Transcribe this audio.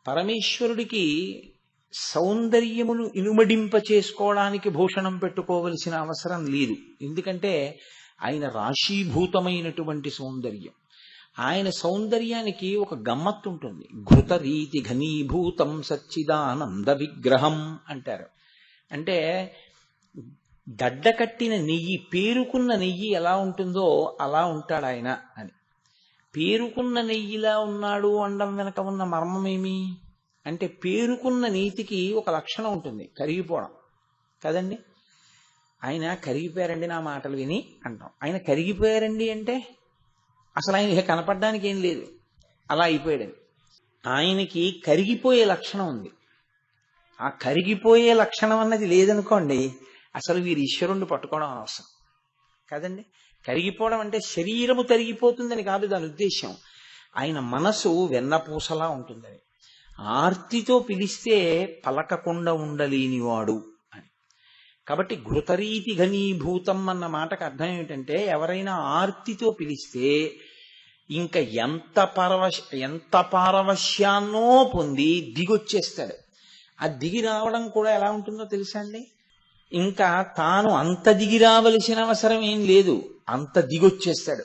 పరమేశ్వరుడికి సౌందర్యమును ఇనుమడింప చేసుకోవడానికి భూషణం పెట్టుకోవలసిన అవసరం లేదు. ఎందుకంటే ఆయన రాశీభూతమైనటువంటి సౌందర్యం. ఆయన సౌందర్యానికి ఒక గమ్మత్తు ఉంటుంది. ఘృతరీతి ఘనీభూతం సచ్చిదానంద విగ్రహం అంటారు. అంటే దడ్డ కట్టిన నెయ్యి, పేరుకున్న నెయ్యి ఎలా ఉంటుందో అలా ఉంటాడు ఆయన అని. పేరుకున్న నెయ్యిలా ఉన్నాడు అనడం వెనక ఉన్న మర్మమేమి అంటే, పేరుకున్న నీతికి ఒక లక్షణం ఉంటుంది, కరిగిపోవడం కదండి. ఆయన కరిగిపోయారండి నా మాటలు విని అంటాం. ఆయన కరిగిపోయారండి అంటే అసలు ఆయన కనపడడానికి ఏం లేదు, అలా అయిపోయాడని. ఆయనకి కరిగిపోయే లక్షణం ఉంది. ఆ కరిగిపోయే లక్షణం అన్నది లేదనుకోండి, అసలు వీరు ఈశ్వరుణ్ణి పట్టుకోవడం అవసరం కదండి. కరిగిపోవడం అంటే శరీరము తరిగిపోతుందని కాదు దాని ఉద్దేశం. ఆయన మనసు వెన్నపూసలా ఉంటుందని. ఆర్తితో పిలిస్తే పలకకుండా ఉండలేనివాడు అని. కాబట్టి ఘృతరీతి ఘనీభూతం అన్న మాటకు అర్థం ఏమిటంటే, ఎవరైనా ఆర్తితో పిలిస్తే ఇంకా ఎంత పారవశ్యాన్నో పొంది దిగొచ్చేస్తాడు. ఆ దిగి రావడం కూడా ఎలా ఉంటుందో తెలుసా అండి? ఇంకా తాను అంత దిగి రావలసిన అవసరం ఏం లేదు, అంత దిగొచ్చేస్తాడు.